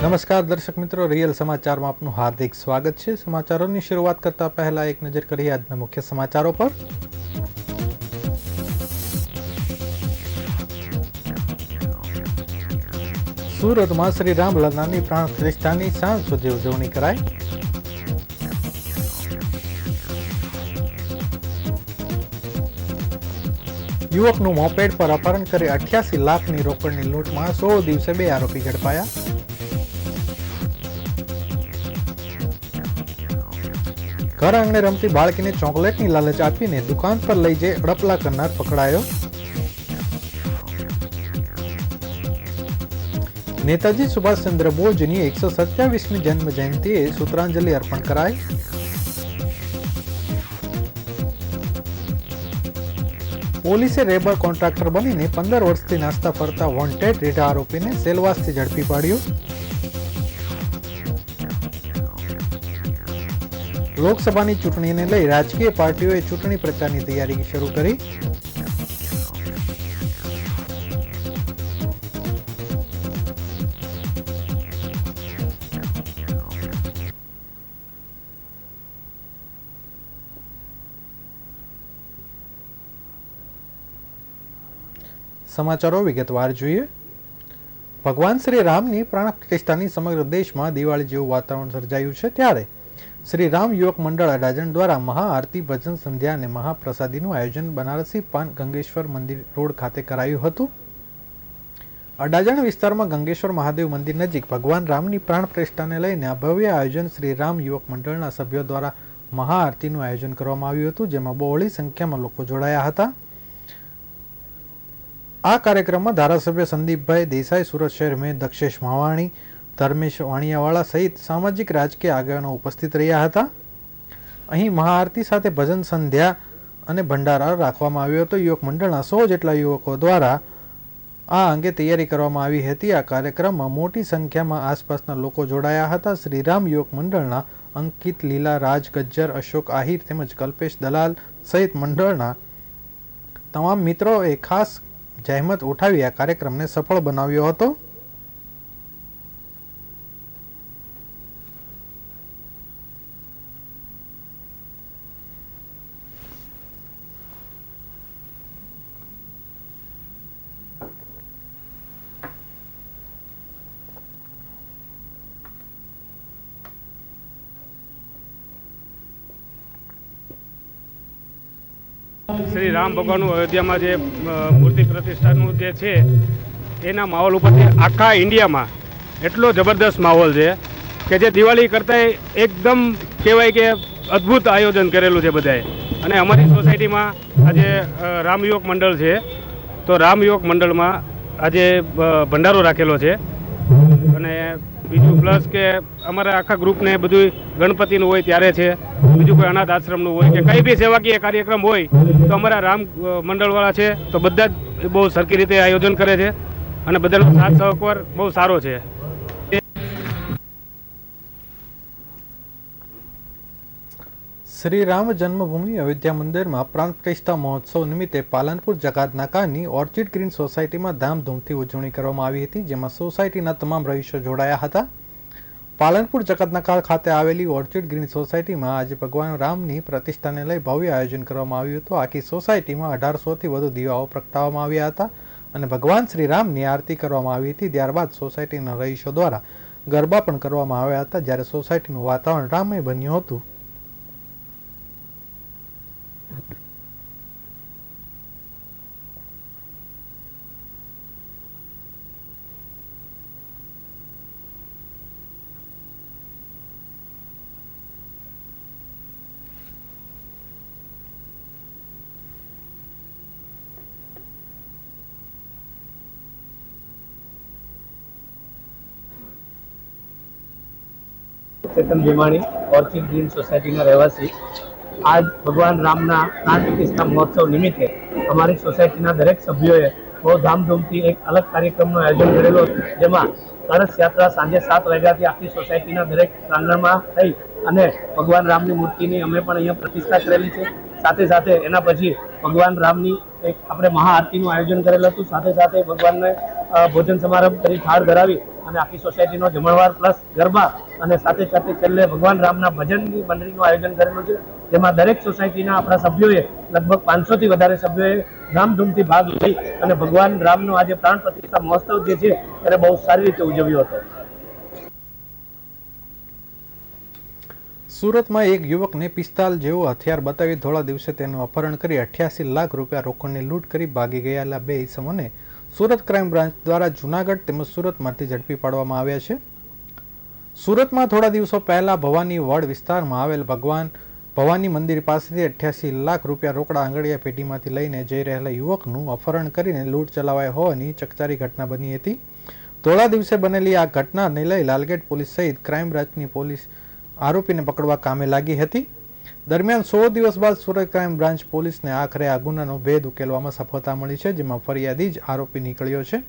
નમસ્કાર દર્શક મિત્રો, રિયલ સમાચારમાં આપનું હાર્દિક સ્વાગત છે। સમાચારોની શરૂઆત કરતા પહેલા એક નજર કરીએ આજના મુખ્ય સમાચારો પર। સુરતમાં શ્રી રામલલ્લાની પ્રાણ પ્રતિષ્ઠાની સાંજ સુધી ઉજવણી કરાઈ। યુવકનું મોપેડ પર અપહરણ કરી 88 લાખની રોકડની લૂંટમાં 16 દિવસે 2 આરોપી ઝડપાયા। ઘર આંગણે રમતી બાળકીને ચોકલેટની લાલચ આપીને દુકાન પર લઈ જઈ અડપલા કરનાર પકડાયો। નેતાજી સુભાષચંદ્ર બોઝની 127મી જન્મ જયંતિએ સૂત્રાંજલિ અર્પણ કરાઈ। પોલીસે રેબર કોન્ટ્રાક્ટર બનીને 15 વર્ષથી નાસ્તા ફરતા વોન્ટેડ રીઢા આરોપીને સેલવાસથી ઝડપી પાડ્યો। લોકસભાની ચૂંટણીને લઈ રાજકીય પાર્ટીઓએ ચૂંટણી પ્રચારની તૈયારી શરૂ કરી। સમાચારો વિગતવાર જોઈએ। ભગવાન શ્રી રામની પ્રાણ પ્રતિષ્ઠાની સમગ્ર દેશમાં દિવાળી જેવું વાતાવરણ સર્જાયું છે, ત્યારે શ્રી રામ યુવક મંડળ અડાજણ દ્વારા મહાઆરતી, ભજન સંધ્યા અને મહાપ્રસાદીનું આયોજન બનારસી પાન ગંગેશ્વર મંદિર રોડ ખાતે કરાયું હતું। અડાજણ વિસ્તારમાં ગંગેશ્વર મહાદેવ મંદિર નજીક ભગવાન રામની પ્રાણ પ્રતિષ્ઠાને લઈને આ ભવ્ય આયોજન શ્રી રામ યુવક મંડળના સભ્યો દ્વારા મહાઆરતીનું આયોજન કરવામાં આવ્યું હતું, જેમાં બહોળી સંખ્યામાં લોકો જોડાયા હતા। આ કાર્યક્રમમાં ધારાસભ્ય સંદીપભાઈ દેસાઈ, સુરત શહેર મેયર દક્ષેશ માવાણી, ધર્મેશ વાણિયાવાળા સહિત સામાજિક રાજકીય આગેવાનો ઉપસ્થિત રહ્યા હતા। અહીં મહાઆરતી સાથે ભજન સંધ્યા અને ભંડારા રાખવામાં આવ્યો હતો। યુવક મંડળના 100 જેટલા યુવકો દ્વારા આ અંગે તૈયારી કરવામાં આવી હતી। આ કાર્યક્રમમાં મોટી સંખ્યામાં આસપાસના લોકો જોડાયા હતા। શ્રી રામ યુવક મંડળના અંકિત, લીલા, રાજ ગજ્જર, અશોક આહિર તેમજ કલ્પેશ દલાલ સહિત મંડળના તમામ મિત્રોએ ખાસ જહેમત ઉઠાવી આ કાર્યક્રમને સફળ બનાવ્યો હતો। શ્રી રામ ભગવાનનું અયોધ્યામાં જે મૂર્તિ પ્રતિષ્ઠાનું જે છે એના માહોલ ઉપરથી આખા ઇન્ડિયામાં એટલો જબરદસ્ત માહોલ છે કે જે દિવાળી કરતાં એકદમ કહેવાય કે અદ્ભુત આયોજન કરેલું છે બધાએ। અને અમારી સોસાયટીમાં આજે રામ યુવક મંડળ છે, તો રામ યુવક મંડળમાં આજે ભંડારો રાખેલો છે। અને બીજું પ્લસ કે અમારા આખા ગ્રુપને બધું ગણપતિનું હોય ત્યારે છે, બીજું કોઈ અનાથ આશ્રમનું હોય કે કંઈ બી સેવાકીય કાર્યક્રમ હોય તો અમારા રામ મંડળવાળા છે તો બધા જ બહુ સરખી રીતે આયોજન કરે છે અને બધાનો સાથ સહકાર બહુ સારો છે। શ્રી રામ જન્મભૂમિ અયોધ્યા મંદિરમાં પ્રાણ પ્રતિષ્ઠા મહોત્સવ નિમિત્તે પાલનપુર જકાતનાકાની ઓર્ચિડ ગ્રીન સોસાયટીમાં ધામધૂમથી ઉજવણી કરવામાં આવી હતી, જેમાં સોસાયટીના તમામ રહીશો જોડાયા હતા। પાલનપુર જકાતનાકા ખાતે આવેલી ઓર્ચિડ ગ્રીન સોસાયટીમાં આજે ભગવાન રામની પ્રતિષ્ઠાને લઈ ભવ્ય આયોજન કરવામાં આવ્યું હતું। આખી સોસાયટીમાં 1800થી વધુ દીવાઓ પ્રગટાવવામાં આવ્યા હતા અને ભગવાન શ્રી રામની આરતી કરવામાં આવી હતી। ત્યારબાદ સોસાયટીના રહીશો દ્વારા ગરબા પણ કરવામાં આવ્યા હતા, જ્યારે સોસાયટીનું વાતાવરણ રામમય બન્યું હતું। चेतन भीमाणी ऑर्चिड ग्रीन सोसायटी રહેવાસી आज भगवान रामना प्राण प्रतिष्ठा महोत्सव निमित्ते हमारी सोसायटी दरेक सभ्यों बहू धामधूमथी एक अलग कार्यक्रमનું આયોજન કરેલું હતું, જેમાં કળશ યાત્રા સાંજે 7 વાગ્યાથી આખી સોસાયટીના દરેક પ્રાંગણમાં થઈ અને ભગવાન રામની મૂર્તિની અમે પણ અહીંયા પ્રતિષ્ઠા કરેલી છે। સાથે સાથે એના પછી ભગવાન રામની એક આપણે મહાઆરતીનું આયોજન કરેલું હતું। સાથે સાથે ભગવાનને ભોજન સમારંભ કરી થાળ ધરાવી અને આખી સોસાયટીનો જમણવાર પ્લસ ગરબા અને સાથે સાથે છેલ્લે ભગવાન રામના ભજનની મંડળીનું આયોજન કરેલું છે, જેમાં દરેક સોસાયટીના આપણા સભ્યોએ લગભગ 500થી વધારે સભ્યોએ ધામધૂમથી ભાગ લઈ અને ભગવાન રામનો આજે પ્રાણ પ્રતિષ્ઠા મહોત્સવ જે છે એને બહુ સારી રીતે ઉજવ્યો હતો. સુરતમાં એક યુવકને પિસ્તાલ જેવો હથિયાર બતાવી ધોળા દિવસે તેનું અપહરણ કરી 88 લાખ રૂપિયા રોકડની લૂંટ કરી ભાગી ગયેલા બે ઇસમોને સુરત ક્રાઇમ બ્રાન્ચ દ્વારા જૂનાગઢ તેમજ સુરતમાંથી ઝડપી પાડવામાં આવ્યા છે. સુરતમાં થોડા દિવસો પહેલા ભવાની વડ વિસ્તારમાં આવેલ ભવાની મંદિર પાસેથી 88 લાખ રૂપિયા રોકડા આંગળીયા પેટીમાંથી લઈને જઈ રહેલા યુવકનું અપહરણ કરીને લૂંટ ચલાવાઈ હોવાની ચકચારી ઘટના બની હતી. ધોળા દિવસે બનેલી આ ઘટનાને લઈ લાલગેટ પોલીસ સહિત ક્રાઇમ બ્રાન્ચની પોલીસ આરોપીને પકડવા કામે લાગી હતી. દરમિયાન 100 દિવસ બાદ સુરત ક્રાઇમ બ્રાન્ચ પોલીસને આખરે આ ગુનાનો ભેદ ઉકેલવામાં સફળતા મળી છે, જેમાં ફરિયાદી જ આરોપી નીકળ્યો છે.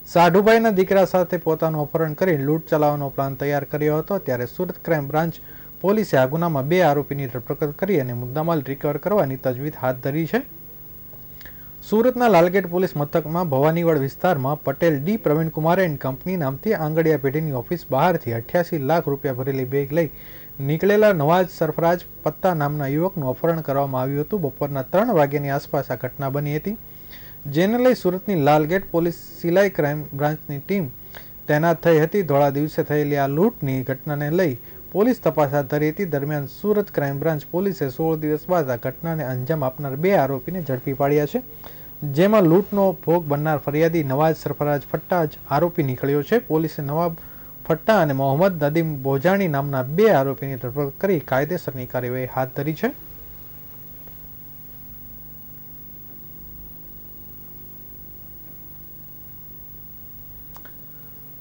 સાઢુભાઈના દીકરા સાથે પોતાનું અપહરણ કરી લૂંટ ચલાવવાનો પ્લાન તૈયાર કર્યો હતો, ત્યારે સુરત ક્રાઇમ બ્રાન્ચ પોલીસે આ ગુનામાં 2 આરોપીની ધરપકડ કરી અને મુદ્દામાલ રિકવર કરવાની તજવીજ હાથ ધરી છે. સુરતના લાલગેટ પોલીસ મથકમાં ભવાનીવડ વિસ્તારમાં Patel D Pravinkumar and company નામથી આંગળીયા પેઢીની ઓફિસ બહારથી 88 લાખ રૂપિયા ભરેલી બેગ લઈ નીકળેલા નવાજ સરફરાજ પત્તા નામના યુવકનું અપહરણ કરવામાં આવ્યું હતું. બપોરના 3 વાગ્યાની આસપાસ આ ઘટના બની હતી, જેને લઈ સુરતની લાલગેટ પોલીસ સિલાઈ ક્રાઇમ બ્રાન્ચની ટીમ તૈનાત થઈ હતી. ધોળા દિવસે થયેલી આ લૂંટની ઘટનાને લઈ પોલીસ તપાસ હાથ ધરી હતી. દરમિયાન સુરત ક્રાઇમ બ્રાન્ચ પોલીસે 16 દિવસ બાદ આ ઘટનાને અંજામ આપનાર 2 આરોપીને ઝડપી પાડ્યા છે, જેમાં લૂંટનો ભોગ બનનાર ફરિયાદી નવાજ સરફરાજ ફટ્ટા જ આરોપી નીકળ્યો છે. પોલીસે નવાબ ફટ્ટા અને મોહમ્મદ નદીમ બોજાણી નામના 2 આરોપીની ધરપકડ કરી કાયદેસરની કાર્યવાહી હાથ ધરી છે.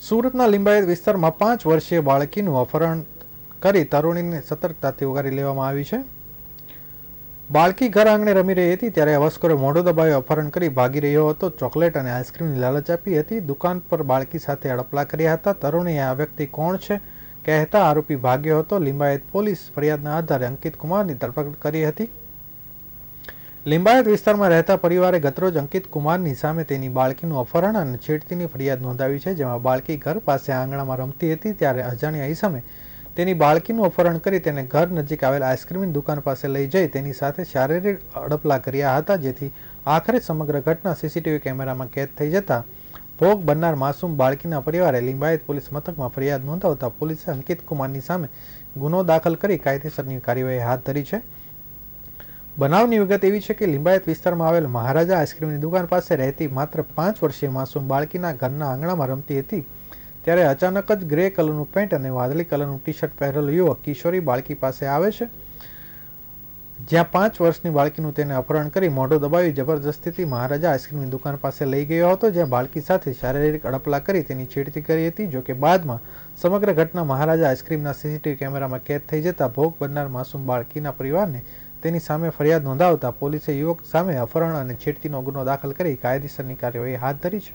સુરતના લિંબાયત વિસ્તારમાં 5 વર્ષીય બાળકીનું અપહરણ કરી તરુણીને સતર્કતાથી ઉગારી લેવામાં આવી છે. બાળકી ઘર આંગણે રમી રહી હતી ત્યારે અવસ્કરે મોઢું દબાવી અપહરણ કરી ભાગી રહ્યો હતો. ચોકલેટ અને આઈસ્ક્રીમની લાલચ આપી હતી. દુકાન પર બાળકી સાથે અડપલા કર્યા હતા. તરુણીએ આ વ્યક્તિ કોણ છે કહેતા આરોપી ભાગ્યો હતો. લિંબાયત પોલીસ ફરિયાદના આધારે અંકિત કુમારની ધરપકડ કરી હતી. લિંબાયત વિસ્તારમાં રહેતા પરિવારે ગતરોજ અંકિત કુમારની સામે તેની બાળકીનું અપહરણ અને છેડતીની ફરિયાદ નોંધાવી છે, જેમાં બાળકી ઘર પાસે આંગણામાં રમતી હતી ત્યારે અજાણ્યા ઈસમે તેની બાળકીનું અપહરણ કરી તેને ઘર નજીક આવેલ આઈસ્ક્રીમની દુકાન પાસે લઈ જઈ તેની સાથે શારીરિક અડપલા કર્યા હતા, જેથી આખરે સમગ્ર ઘટના સીસીટીવી કેમેરામાં કેદ થઈ જતા ભોગ બનનાર માસૂમ બાળકીના પરિવારે લિંબાયત પોલીસ મથકમાં ફરિયાદ નોંધાવતા પોલીસે અંકિત કુમારની સામે ગુનો દાખલ કરી કાયદેસરની કાર્યવાહી હાથ ધરી છે. બનાવની વિગત એવી છે કે લિંબાયત વિસ્તારમાં આવેલ મહારાજા આઈસ્ક્રીમની દુકાન પાસે રહેતી માત્ર 5 વર્ષીય માસૂમ બાળકીના ઘરના આંગણામાં રમતી હતી ત્યારે અચાનક જ ગ્રે કલરનું પેન્ટ અને વાદળી કલરનું ટી શર્ટ પહેરેલો યુવક કિશોરી બાળકી પાસે આવે છે, જ્યાં 5 વર્ષની બાળકીનું તેને અપહરણ કરી મોઢું દબાવી જબરજસ્તીથી મહારાજા આઈસ્ક્રીમની દુકાન પાસે લઈ ગયો હતો, જ્યાં બાળકી સાથે શારીરિક અડપલા કરી તેની છેડતી કરી હતી. જોકે બાદમાં સમગ્ર ઘટના મહારાજા આઈસ્ક્રીમના સીસીટીવી કેમેરામાં કેદ થઈ જતા ભોગ બનનાર માસૂમ બાળકીના પરિવારને તેની સામે ફરિયાદ નોંધાવતા પોલીસે યુવક સામે અપહરણ અને છેડતીનો ગુનો દાખલ કરી કાયદેસરની કાર્યવાહી હાથ ધરી છે.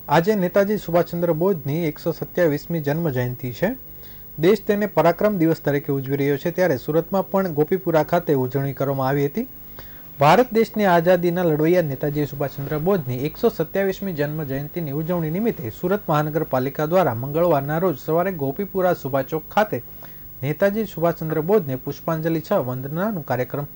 આજે નેતાજી સુભાષચંદ્ર બોઝની 127મી જન્મ જયંતિ છે. દેશ તેને પરાક્રમ દિવસ તરીકે ઉજવી રહ્યો છે, ત્યારે સુરતમાં પણ ગોપીપુરા ખાતે ઉજવણી કરવામાં આવી હતી. ભારત દેશની આઝાદીના લડવૈયા નેતાજી સુભાષચંદ્ર બોઝની 127મી જન્મ જયંતિની ઉજવણી નિમિત્તે સુરત મહાનગરપાલિકા દ્વારા મંગળવારના રોજ સવારે ગોપીપુરા સુભા ચોક ખાતે નેતાજી સુભાષચંદ્ર બોઝને પુષ્પાંજલિ વંદનાનો કાર્યક્રમ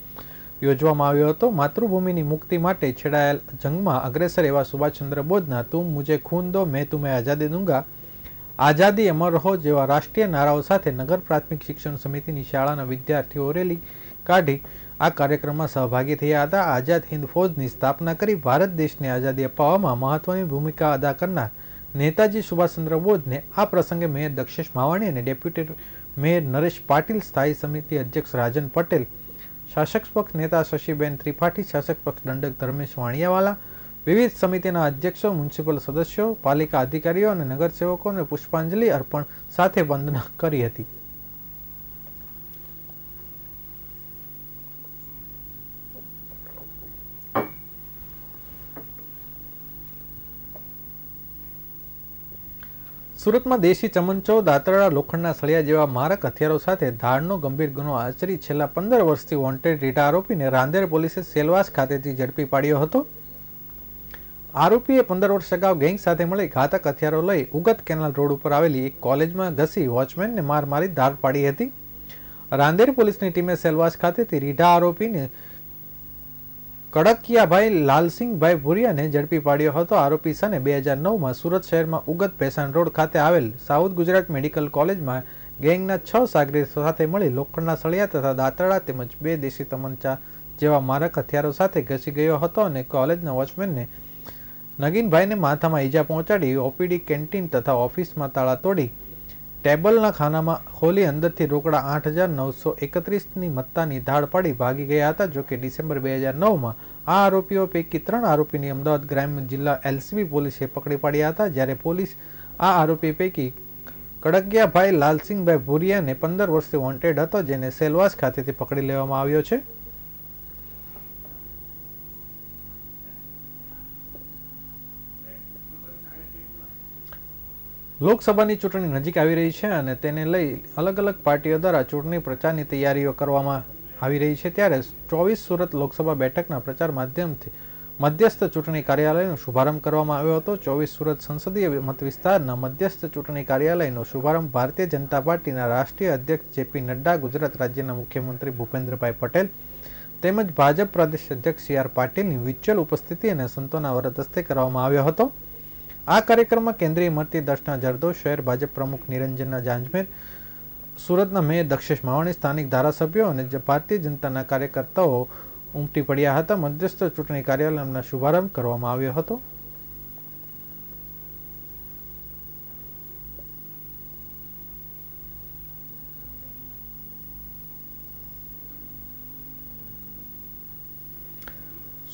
યોજવામાં આવ્યો હતો. માતૃભૂમિની મુક્તિ માટે છેડાયેલ જંગમાં અગ્રેસર એવા સુભાષચંદ્ર બોઝના તુમ મુझे खून दो मैं तुम्हें आज़ादी दूंगा, આઝાદી અમર રહો જેવા રાષ્ટ્રીય નારાઓ સાથે નગર પ્રાથમિક શિક્ષણ સમિતિની શાળાના વિદ્યાર્થીઓ રેલી કાઢી આ કાર્યક્રમમાં સહભાગી થયા હતા. આઝાદ હિન્દ ફૌજની સ્થાપના કરી ભારત દેશને આઝાદી અપાવવામાં મહત્વની ભૂમિકા અદા કરનાર નેતાજી સુભાષચંદ્ર બોઝને આ પ્રસંગે મેયર દક્ષેશ માવાણી અને ડેપ્યુટી મેયર નરેશ પાટીલ, સ્થાયી સમિતિ અધ્યક્ષ રાજન પટેલ, શાસક પક્ષ નેતા શશીબેન ત્રિપાઠી, શાસક પક્ષ દંડક ધર્મેશ વાણિયાવાલા, વિવિધ સમિતિના અધ્યક્ષો, મ્યુનિસિપલ સદસ્યો, પાલિકા અધિકારીઓ અને નગરસેવકોને પુષ્પાંજલિ અર્પણ સાથે વંદના કરી હતી. સુરતમાં દેશી ચમચો, દાતરડા, લોખંડના સળિયા જેવા મારક હથિયારો સાથે ધાડનો ગંભીર ગુનો આચરી છેલ્લા 15 વર્ષથી વોન્ટેડ રીઢા આરોપીને રાંદેર પોલીસે સેલવાસ ખાતેથી ઝડપી પાડ્યો હતો. આરોપીએ 15 વર્ષ અગાઉ ગેંગ સાથે મળી ઘાતક હથિયારો લઈ ઉગત કેનાલ રોડ ઉપર આવેલી એક કોલેજમાં ઘસી વોચમેનને માર મારી ધાડ પાડી હતી. રાંદેર પોલીસની ટીમે સેલવાસ ખાતેથી રીઢા આરોપીને કડકિયાભાઈ લાલસિંહભાઈ ભુરિયાને ઝડપી પાડ્યો હતો. આરોપી સને 2009માં સુરત શહેરમાં ઉગત ભેસાણ રોડ ખાતે આવેલ સાઉથ ગુજરાત મેડિકલ કોલેજમાં ગેંગના 6 સાગરીતો સાથે મળી લોખંડના સળિયા તથા દાતરડા તેમજ 2 દેશી તમંચા જેવા મારક હથિયારો સાથે ઘસી ગયો હતો અને કોલેજના વોચમેનને નગીનભાઈને માથામાં ઈજા પહોંચાડી ઓપીડી, કેન્ટીન તથા ઓફિસમાં તાળા તોડી ટેબલના ખાનામાં ખોલી અંદરથી રોકડા 8,931ની મત્તાની ધાડ પાડી ભાગી ગયા હતા. જોકે ડિસેમ્બર 2009માં આ આરોપીઓ પૈકી 3 આરોપીની અમદાવાદ ગ્રામ્ય જિલ્લા એલસીબી પોલીસે પકડી પાડ્યા હતા. જ્યારે પોલીસ આ આરોપી પૈકી કડકિયાભાઈ લાલસિંહભાઈ ભુરિયાને 15 વર્ષથી વોન્ટેડ હતો, જેને સેલવાસ ખાતેથી પકડી લેવામાં આવ્યો છે. લોકસભાની ચૂંટણી નજીક આવી રહી છે અને તેને લઈ અલગ અલગ પાર્ટીઓ દ્વારા ચૂંટણી પ્રચારની તૈયારીઓ કરવામાં આવી રહી છે. ત્યારે 24 સુરત લોકસભા બેઠકના પ્રચાર માધ્યમથી મધ્યસ્થ ચૂંટણી કાર્યાલયનો શુભારંભ કરવામાં આવ્યો હતો. 24 સુરત સંસદીય મત વિસ્તારના મધ્યસ્થ ચૂંટણી કાર્યાલયનો શુભારંભ ભારતીય જનતા પાર્ટીના રાષ્ટ્રીય અધ્યક્ષ જેપી નડ્ડા, ગુજરાત રાજ્યના મુખ્યમંત્રી ભૂપેન્દ્રભાઈ પટેલ તેમજ ભાજપ પ્રદેશ અધ્યક્ષ સી આર પાટીલની વિચ્યુઅલ ઉપસ્થિતિ અને સંતોના વરદ હસ્તે કરવામાં આવ્યો હતો. આ કાર્યક્રમમાં કેન્દ્રીય મંત્રી દર્શના જરદોશ, શહેર ભાજપ પ્રમુખ નિરંજના જાંજમેર, સુરતના મેયર દક્ષેશ માવાણી, સ્થાનિક ધારાસભ્યો અને ભારતીય જનતાના કાર્યકર્તાઓ ઉમટી પડ્યા હતા. મધ્યસ્થ ચૂંટણી કાર્યાલયનો શુભારંભ કરવામાં આવ્યો હતો.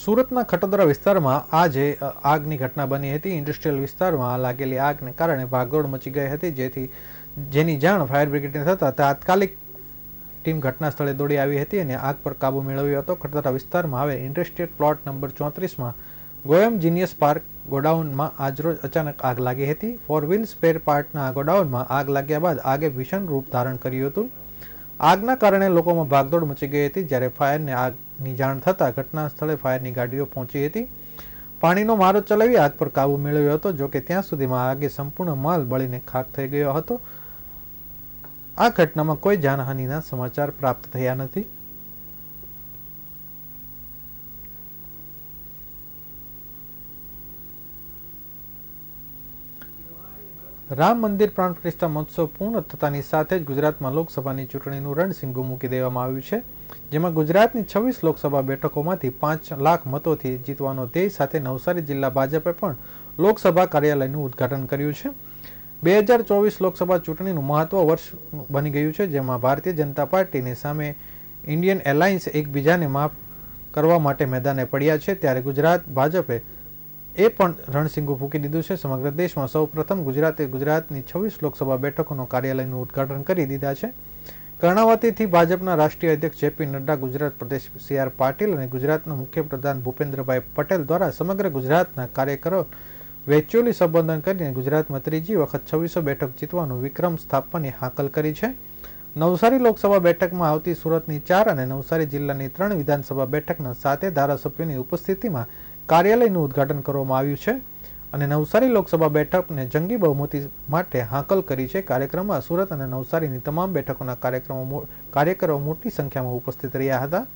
સુરતના ખટોદરા વિસ્તારમાં આજે આગની ઘટના બની હતી. ઇન્ડસ્ટ્રીયલ વિસ્તારમાં લાગેલી આગને કારણે ભાગદોડ મચી ગઈ હતી, જેની જાણ ફાયર બ્રિગેડને થતાં તાત્કાલિક ટીમ ઘટના સ્થળે દોડી આવી હતી અને આગ પર કાબુ મેળવ્યો હતો. ખટોદરા વિસ્તારમાં આવેલ ઇન્ડસ્ટ્રીયલ પ્લોટ નંબર 34માં ગોયમ જીનિયસ પાર્ક ગોડાઉનમાં આજરોજ અચાનક આગ લાગી હતી. 4 વ્હીલ સ્પેર પાર્ટના ગોડાઉનમાં આગ લાગ્યા બાદ આગે ભીષણ રૂપ ધારણ કર્યું હતું. આગના કારણે લોકોમાં ભાગદોડ મચી ગઈ હતી. જ્યારે ફાયરને આગની જાણ થતાં ઘટના સ્થળે ફાયરની ગાડીઓ પહોંચી હતી. પાણીનો મારો ચલાવી આગ પર કાબુ મેળવ્યો હતો. જોકે ત્યાં સુધીમાં આગે સંપૂર્ણ માલ બળીને ખાખ થઈ ગયો હતો. આ ઘટનામાં કોઈ જાનહાનિના સમાચાર પ્રાપ્ત થયા નથી. રામ મંદિર પ્રાણ પ્રતિષ્ઠા મહોત્સવ પૂર્ણ થતાની સાથે જ ગુજરાતમાં લોકસભાની ચૂંટણીનું રણસીંગું મૂકી દેવામાં આવ્યું છે, જેમાં ગુજરાતની 26 લોકસભા બેઠકોમાંથી 5 લાખ મતોથી જીતવાનો ધ્યેય સાથે નવસારી જિલ્લા ભાજપે પણ લોકસભા કાર્યાલયનું ઉદ્ઘાટન કર્યું છે. 2024 લોકસભા ચૂંટણીનું મહત્વ વર્ષ બની ગયું છે, જેમાં ભારતીય જનતા પાર્ટીની સામે ઇન્ડિયન એલાયન્સ એકબીજાને માફ કરવા માટે મેદાને પડ્યા છે. ત્યારે ગુજરાત ભાજપે પણ રણસીંગું ફૂંકી દીધું છે. સમગ્ર દેશમાં સૌ પ્રથમ ગુજરાતની 26 લોકસભા બેઠકોનું કાર્યાલયનું ઉદ્ઘાટન કરી દીધા છે. કર્ણાવતીથી ભાજપના રાષ્ટ્રીય અધ્યક્ષ જેપી નડ્ડા, ગુજરાત પ્રદેશ સી આર પાટીલ અને ગુજરાતના મુખ્યપ્રધાન ભૂપેન્દ્રભાઈ પટેલ દ્વારા સમગ્ર ગુજરાતના કાર્યકરો વર્ચ્યુઅલી સંબોધન કરીને ગુજરાતમાં ત્રીજી વખત 2600 બેઠક જીતવાનો વિક્રમ સ્થાપવાની હાકલ કરી છે. નવસારી લોકસભા બેઠકમાં આવતી સુરતની 4 અને નવસારી જિલ્લાની 3 વિધાનસભા બેઠકના 7 ધારાસભ્યોની ઉપસ્થિતિમાં કાર્યાલયનું ઉદ્ઘાટન કરવામાં આવ્યું છે અને નવસારી લોકસભા બેઠકને જંગી બહુમતી માટે હાકલ કરી છે. કાર્યક્રમમાં સુરત અને નવસારીની તમામ બેઠકોના કાર્યકરો મોટી સંખ્યામાં ઉપસ્થિત રહ્યા હતા.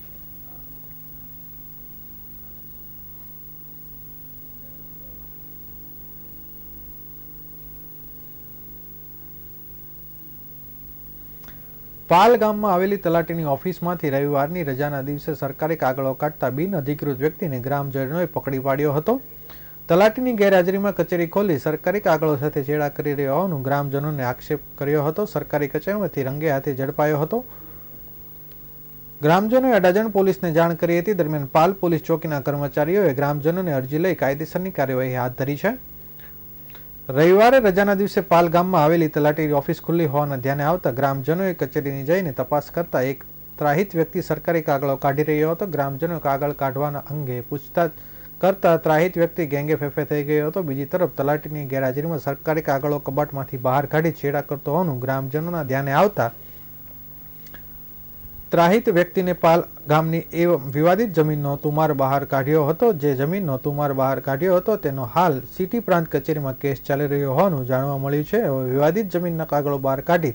પાલ ગામમાં આવેલી તલાટીની ઓફિસમાંથી રવિવારની રજાના દિવસે સરકારી કાગળો કાઢતા બિનઅધિકૃત વ્યક્તિને ગ્રામજનોએ પકડી પાડ્યો હતો. તલાટીની ગેરહાજરીમાં કચેરી ખોલી સરકારી કાગળો સાથે ચેડા કરી રહ્યો હોવાનું ગ્રામજનોને આક્ષેપ કર્યો હતો. સરકારી કચેરીમાંથી રંગે હાથે ઝડપાયો હતો. ગ્રામજનોએ અડાજણ પોલીસને જાણ કરી હતી. દરમિયાન પાલ પોલીસ ચોકીના કર્મચારીઓએ ગ્રામજનોને અરજી લઈ કાયદેસરની કાર્યવાહી હાથ ધરી છે. રવિવારે રજાના દિવસે પાલ ગામમાં આવેલી તલાટી ઓફિસ ખુલ્લી હોવાના ધ્યાને આવતા ગ્રામજનોએ કચેરીની જઈને તપાસ કરતા એક ત્રાહિત વ્યક્તિ સરકારી કાગળો કાઢી રહ્યો હતો. ગ્રામજનોએ કાગળ કાઢવાના અંગે પૂછતાછ કરતા ત્રાહિત વ્યક્તિ ગેંગે ફેફે થઈ ગયો હતો. બીજી તરફ તલાટીની ગેરહાજરીમાં સરકારી કાગળો કબાટમાંથી બહાર કાઢી છેડા કરતો હોવાનું ગ્રામજનોના ધ્યાને આવતા ત્રાહિત વ્યક્તિને પાલ ગામની એ વિવાદિત જમીનનો તુમાર બહાર કાઢ્યો હતો. જે જમીનનો તુમાર બહાર કાઢ્યો હતો તેનો હાલ સિટી પ્રાંત કચેરીમાં કેસ ચાલી રહ્યો હોવાનું જાણવા મળ્યું છે. વિવાદિત જમીનના કાગળો બહાર કાઢી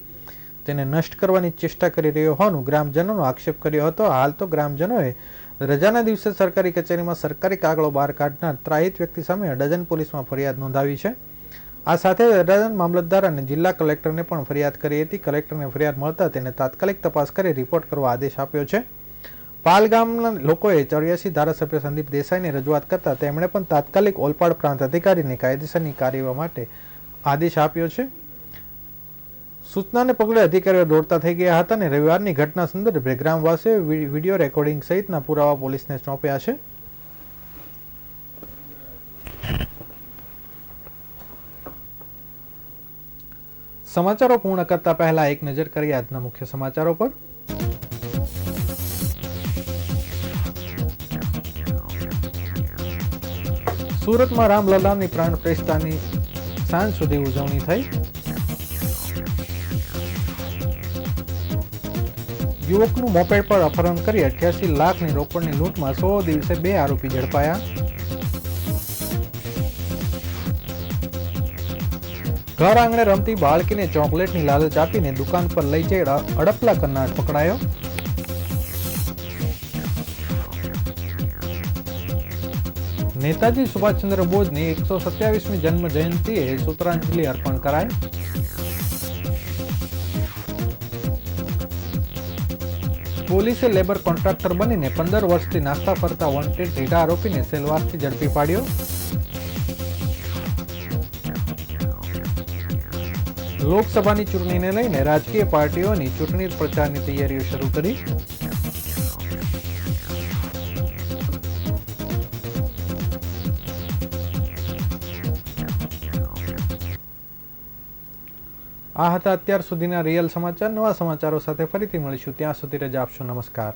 તેને નષ્ટ કરવાની ચેષ્ટા કરી રહ્યો હોવાનું ગ્રામજનોનો આક્ષેપ કર્યો હતો. હાલ તો ગ્રામજનોએ રજાના દિવસે સરકારી કચેરીમાં સરકારી કાગળો બહાર કાઢનાર ત્રાહિત વ્યક્તિ સામે અડાજણ પોલીસમાં ફરિયાદ નોંધાવી છે. આ સાથે અડાજણ મામલતદાર અને જિલ્લા કલેક્ટરને પણ ફરિયાદ કરી હતી. કલેક્ટરને ફરિયાદ મળતા તેને તાત્કાલિક તપાસ કરી રિપોર્ટ કરવા આદેશ આપ્યો છે. પાલ ગામના લોકોએ 84 ધારાસભ્ય સંદીપ દેસાઈને રજૂઆત કરતા તેમણે પણ તાત્કાલિક ઓલપાડ પ્રાંત અધિકારીને કાયદેસરની કાર્યવાહી માટે આદેશ આપ્યો છે. સૂચનાને પગલે અધિકારીઓ દોડતા થઈ ગયા હતા અને રવિવારની ઘટના સંદર્ભે ગ્રામવાસીઓએ વિડીયો રેકોર્ડિંગ સહિતના પુરાવા પોલીસને સોંપ્યા છે. સમાચારો પૂર્ણ કરતા પહેલા એક નજર કરીએ આજના મુખ્ય સમાચારો પર. સુરતમાં રામલલ્લાની પ્રાણ પ્રતિષ્ઠાની સાંજ સુધી ઉજવણી થઈ. યુવકનું મોપેડ પર અપહરણ કરી 88 લાખની રોકડની લૂંટમાં 100 દિવસે 2 આરોપી ઝડપાયા. ઘર આંગણે રમતી બાળકીને ચોકલેટની લાલચ આપીને દુકાન પર લઈ જઈ અડપલા કરનાર પકડાયો. નેતાજી સુભાષચંદ્ર બોઝની 127મી જન્મ જયંતિએ સૂત્રાંજલિ અર્પણ કરાઈ. પોલીસે લેબર કોન્ટ્રાક્ટર બનીને 15 વર્ષથી નાસ્તા ફરતા વોન્ટેડ રીઢા આરોપીને સેલવાસથી ઝડપી પાડ્યો. લોકસભાની ચૂંટણીને લઈને રાજકીય પાર્ટીઓની ચૂંટણી પ્રચારની તૈયારીઓ શરૂ કરી. આ હતા અત્યાર સુધીના રિયલ સમાચાર. નવા સમાચારો સાથે ફરીથી મળીશું. ત્યાં સુધી રજા આપશો. નમસ્કાર.